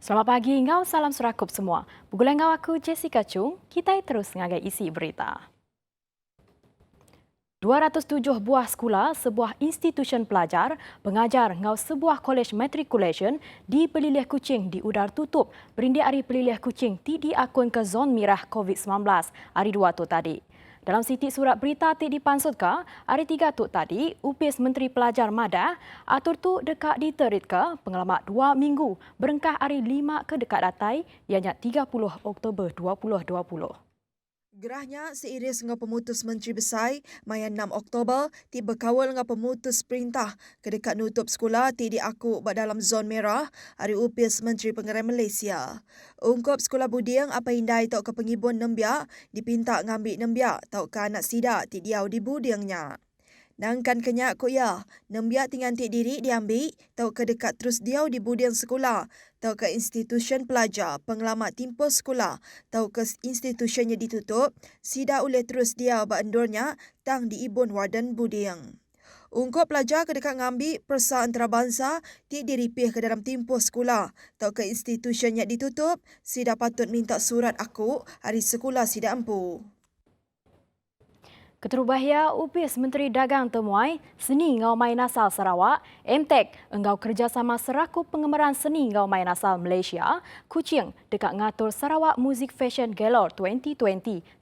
Selamat pagi, ngau salam surakup semua. Bugulan ngau aku Jessica Chung, kita terus ngagai isi berita. 207 buah sekolah, sebuah institusi pelajar, pengajar ngau sebuah kolej matriculation di Pelilih Kuching di udar tutup berindik hari Pelilih Kuching ti akun ke zon merah COVID-19 hari 2 tu tadi. Dalam sitik surat berita ti dipansutkan, hari 3 tu tadi, upis Menteri Pelajar Madah, atur tu dekat diterit ke pengalamat 2 minggu berengkah hari 5 ke dekat datai, ianya 30 Oktober 2020. Gerahnya seiris dengan pemutus Menteri Besar maya 6 Oktober ti berkawal dengan pemutus perintah kedekat nutup sekolah ti diaku dalam zon merah hari upis Menteri Pengeran Malaysia. Ungkap sekolah budiang apa hindai tau ke pengibun nembiak dipinta ngambil nembiak tau ke anak sidak ti diau di budiangnya. Nangkan kenyak ko ya, nembiak tinggal tik diri diambil, tau ke dekat terus diau di budian sekolah, tau ke institusi pelajar, pengelamat timpo sekolah, tau ke institusinya ditutup, sida oleh terus diau endornya, tang di ibun warden budiang. Ungkap pelajar ke dekat ngambil persa antarabangsa tik diripih ke dalam timpo sekolah, tau ke institusinya ditutup, sida patut minta surat aku hari sekolah sida empu. Keterubahia upis Menteri Dagang Temuai Seni Ngau Main Asal Sarawak, MTEK, enggau kerjasama seraku pengemeran seni Ngau Main Asal Malaysia, Kuching dekat ngatur Sarawak Music Fashion Galore 2020,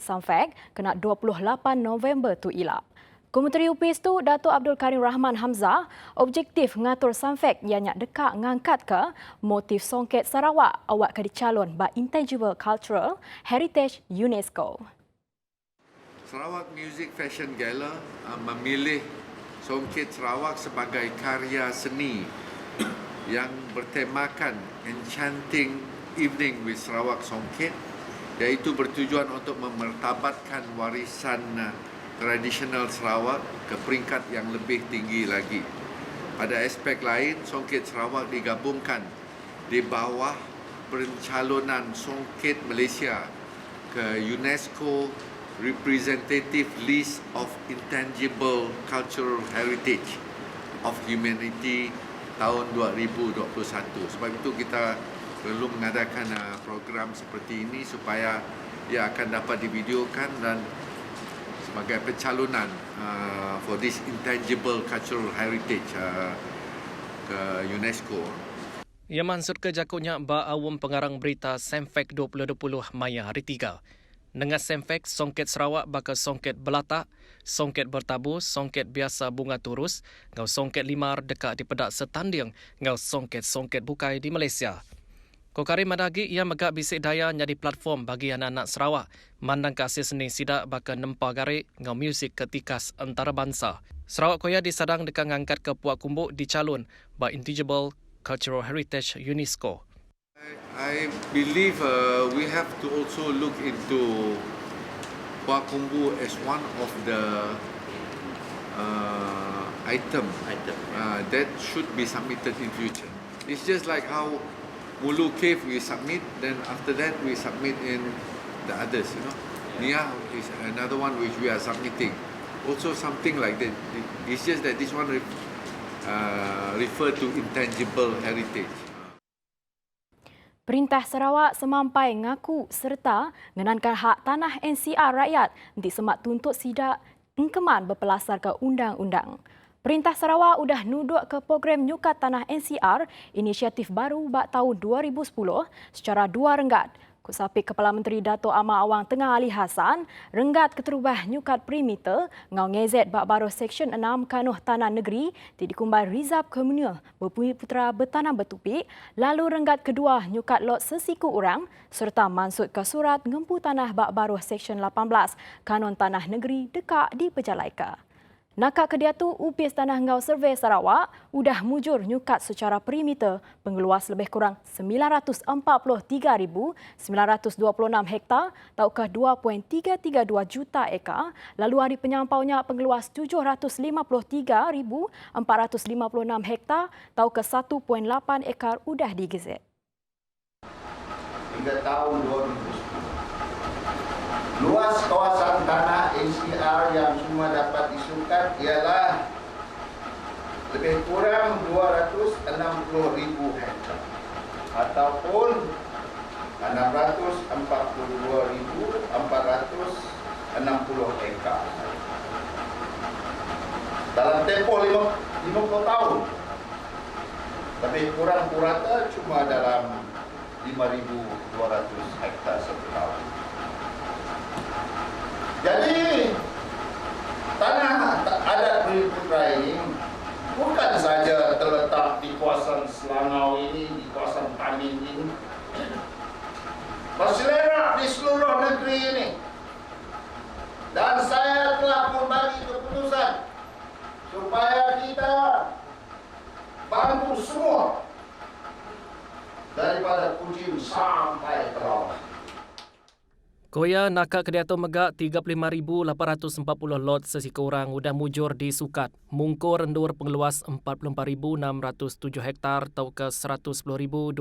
Samfek, kena 28 November tu ilap. Kementeri upis tu, Datuk Abdul Karim Rahman Hamzah, objektif ngatur Samfek ianya dekat ngangkat ke motif songket Sarawak awak ke dicalon by Intangible Cultural Heritage UNESCO. Sarawak Music Fashion Gala memilih Songket Sarawak sebagai karya seni yang bertemakan Enchanting Evening with Sarawak Songket, iaitu bertujuan untuk memertabatkan warisan tradisional Sarawak ke peringkat yang lebih tinggi lagi. Pada aspek lain, Songket Sarawak digabungkan di bawah pencalonan Songket Malaysia ke UNESCO Representative List of Intangible Cultural Heritage of Humanity tahun 2021. Sebab itu kita perlu mengadakan program seperti ini supaya ia akan dapat divideokan dan sebagai pencalonan for this Intangible Cultural Heritage ke UNESCO. Ia mansur ke jakunya ba awam pengarang berita Samfek 2020 Maya hari 3. Dengan Samfek, Songket Sarawak bakal Songket Belatak, Songket Bertabu, Songket Biasa Bunga Turus, ngau Songket Limar dekat di pedak setanding, ngau Songket Bukai di Malaysia. Kokari madagi ia megak bisik daya jadi platform bagi anak-anak Sarawak, mandang kasih seni sidak bakal nempa garik, ngau musik ketikas antarabangsa. Sarawak koya disadang dekat ngangkat ke Puak Kumbuk dicalon by Intangible Cultural Heritage UNESCO. I believe we have to also look into Puak Kumbu as one of the item that should be submitted in future. It's just like how Mulu Cave we submit, then after that we submit in the others, you know. Nia is another one which we are submitting. Also something like that. It's just that this one refer to intangible heritage. Perintah Sarawak semampai ngaku serta ngenankan hak tanah NCR rakyat untuk semak tuntut sidak engkeman berpelasar ke undang-undang. Perintah Sarawak udah nuduk ke program nyukat tanah NCR inisiatif baru bak tahun 2010 secara RM2. Kusapik Kepala Menteri Dato' Amar Awang Tengah Ali Hassan, renggat keterubah nyukat perimeter ngau ngezet bak baru Seksyen 6 Kanuh Tanah Negeri di dikumbai Rizab Komunal berpumi putra bertanam bertupik, lalu renggat kedua nyukat lot sesiku orang serta mansut ke surat ngempu tanah bak baru Seksyen 18 Kanun Tanah Negeri dekat di Pejalaika. Nakak kedia tu, upis tanah ngau survey Sarawak udah mujur nyukat secara perimeter pengeluas lebih kurang 943,926 hektar atau ke 2.332 juta ekar, lalu hari penyampaunya pengeluas 753,456 hektar atau ke 1.8 ekar udah digezet. Hingga tahun 2010. Luas kawasan tanah NCR yang semua dapat disukat ialah lebih kurang 260,000 hektar. ataupun 642.460 hektar. Dalam tempoh 50 tahun. Tapi kurang purata cuma dalam 5.200 hektar satu tahun. Jadi tanah adat Bumi Putra ini bukan saja terletak di kawasan Selangau ini, di kawasan Tamin ini, berselerak di seluruh negeri ini. Dan saya telah membagi keputusan supaya kita bantu semua daripada Kuching sampai Perawat. Koya nakak Kediato Megak 35,840 lot sesekurang udah mujur di Sukat. Mungkur rendur pengeluas 44,607 hektar atau ke 110,226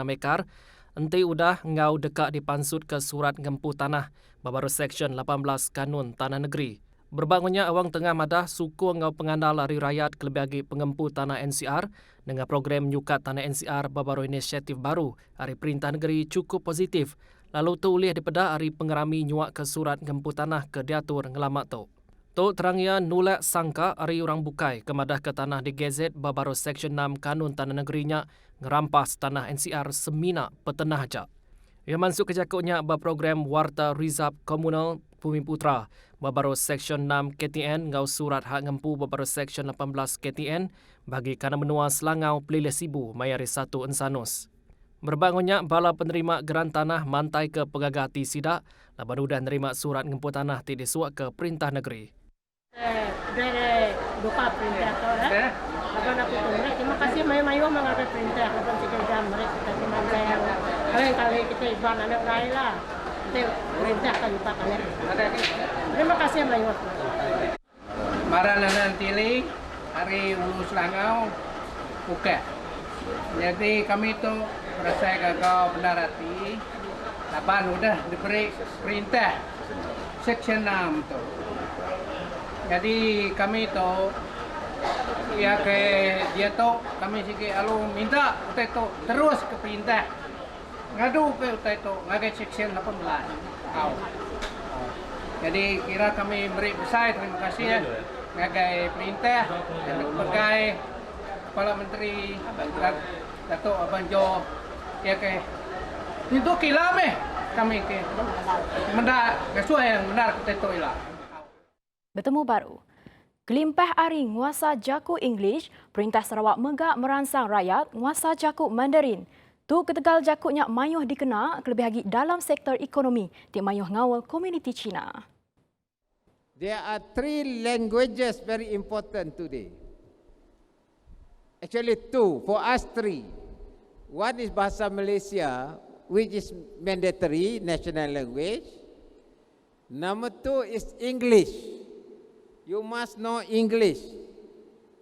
hektar. Enti udah ngau dekak dipansut ke surat ngempu tanah babaru Seksyen 18 Kanun Tanah Negeri. Berbangunnya awang tengah madah suku ngau pengandal hari rakyat kelebih pengempu tanah NCR dengan program nyukat tanah NCR babaru inisiatif baru hari Perintah Negeri cukup positif. Lalu tu ulih daripada hari pengerami nyuak ke surat ngempu tanah ke diatur ngelamak tu. Tu terangnya nulak sangka hari orang bukai kemadah ke tanah di Gazet babaru Seksyen 6 Kanun Tanah Negerinya ngerampas tanah NCR semina petenah aja. Ia masuk ke jakutnya program Warta Rizab Komunal Bumi Putra babaru Seksyen 6 KTN ngau surat hak ngempu babaru Seksyen 18 KTN bagi kana menua Selangau Pelilih Sibu Mayari 1 Ensanus. Berbangunnya bala penerima geran tanah mantai ke pegagati sidak laban udah nerima surat ngempu tanah ti disuak ke Perintah Negeri. Dari duka perintah tu lah. Laban aku tunggu. Terima kasih mayu-mayu mengambil perintah. Laban 3 jam mereka kita cuma sayang. Kali kita iban anak lain lah. Kita perintah kali pak anak. Terima kasih mayu. Marana nanti hari Ulu Selangau buka. Jadi kami tu berasa gagal benar hati. Laban udah diberi perintah Seksyen 6 tu. Jadi kami tu ya ke dia tu kami sikit alu minta utai tu terus ke perintah. Ngadu ke utai tu ngagai Seksyen 18. Kau. Jadi kira kami beri besar terima kasih ya. Ngagai perintah dan sebagai Kepala Menteri Datuk Abang Jo ya ke itu kilame kami ke mendak kesuai yang benar kita itu ilah. Bertemu baru. Kelimpah ari nguasa jaku English, Perintah Sarawak Megak merangsang rakyat nguasa jaku Mandarin. Tu ketegal jakutnya mayuh dikena kelebih lagi dalam sektor ekonomi di mayuh ngawal komuniti Cina. There are 3 languages very important today. Actually 2, for us 3. One is Bahasa Malaysia, which is mandatory national language. Number 2 is English. You must know English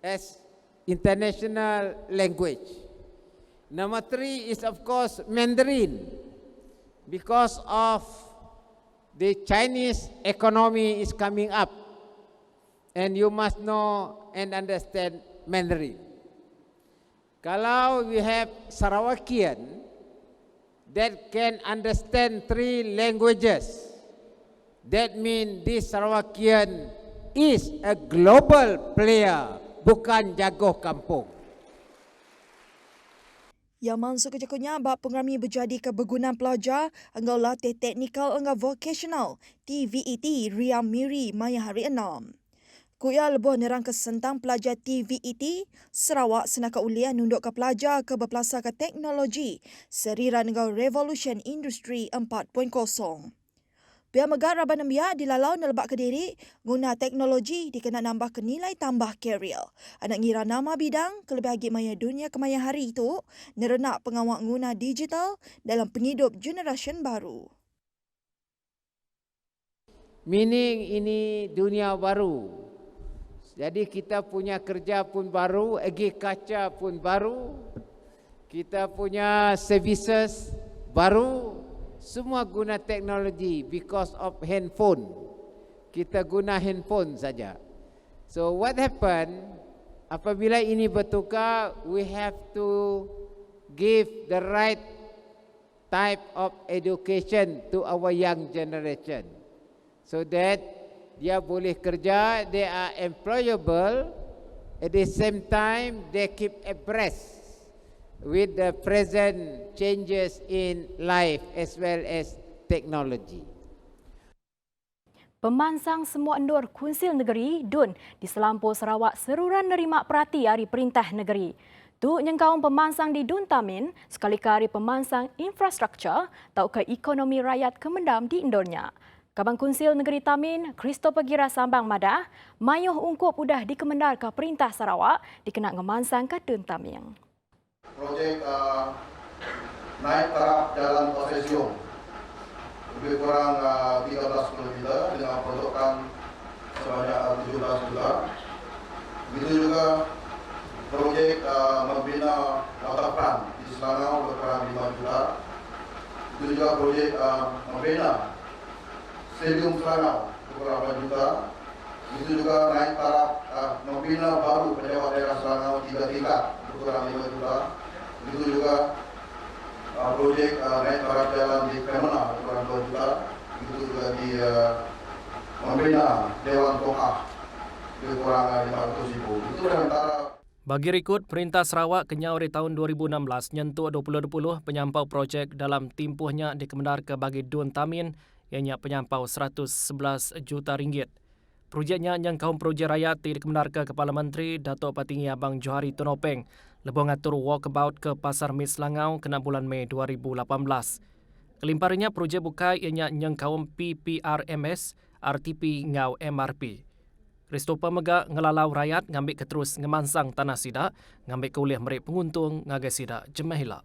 as international language. Number 3 is of course Mandarin, because of the Chinese economy is coming up, and you must know and understand Mandarin. Kalau we have Sarawakian that can understand 3 languages, that means this Sarawakian is a global player, bukan jago kampung. Yang masuk ke jakutnya bab pengerami berjadi kebergunaan pelajar engkau latih teknikal engkau vocational TVET Riam Miri Maya hari 6. Kuya lebuh nerang kesentang pelajar TVET Sarawak senaka uliah nunduk ke pelajar ke berpelasar ke teknologi serira engkau Revolution Industry 4.0. Pihak Megat Raban Biak dilalau nelebak ke diri guna teknologi dikena nambah ke nilai tambah kerjaya. Anak ngira nama bidang kelebih lagi maya dunia kemaya hari itu nerenak pengawak guna digital dalam penghidup generasi baru. Meaning ini dunia baru. Jadi kita punya kerja pun baru, agriculture pun baru, kita punya services baru, semua guna teknologi because of handphone. Kita guna handphone saja. So what happened apabila ini bertukar, we have to give the right type of education to our young generation so that dia boleh kerja, they are employable, at the same time they keep abreast with the present changes in life as well as technology. Pemansang Semua Endur Kunsil Negeri DUN di Selampur Sarawak seruran nerima perhati Hari Perintah Negeri. Tu nyengkaun pemansang di DUN Tamin sekali Hari Pemansang Infrastruktur atau ke ekonomi rakyat kemendam di Indornya. Kabang Kunsil Negeri Tamin, Christopher Gira Sambang Madah, mayuh ungkup udah dikemendar ke Perintah Sarawak dikena ngemansang ke DUN Tamin. Projek naik taraf jalan Posesium lebih kurang 13 km dengan peruntukan sebanyak 17 juta. Begitu juga projek membina waterfront di Selangor lebih kurang 5 juta. Begitu juga projek membina Stadium Selangor lebih kurang 4 juta. Begitu juga naik taraf membina baru pejabat daerah Selangor 3 tingkat lebih kurang 5 juta. Begitu juga projek naik taraf jalan di Kremona kurang 2 juta. Begitu juga di membina Dewan Tongah lebih kurang 500,000. Itu antara. Bagi rekod, Perintah Sarawak kenyau di tahun 2016 nyentuh 2020 penyampau projek dalam timpuhnya dikemendar ke bagi DUN Tamin ianya penyampau 111 juta ringgit. Projeknya yang kaum projek rakyat dikemendar ke Kepala Menteri Datuk Patinggi Abang Johari Tonopeng lebih ngatur walkabout ke Pasar Mit Selangau kena bulan Mei 2018. Kelimparannya projek bukai ianya yang kaum PPRMS, RTP ngau MRP. Christopher Mega ngelalau rakyat ngambil keterus ngemansang tanah sidak, ngambil kuliah mereka penguntung ngagai sidak jemahila.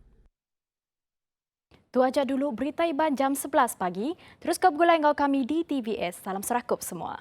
Tu aja dulu berita Iban jam 11 pagi. Terus ke bergulai ngau kami di TVS. Salam serakup semua.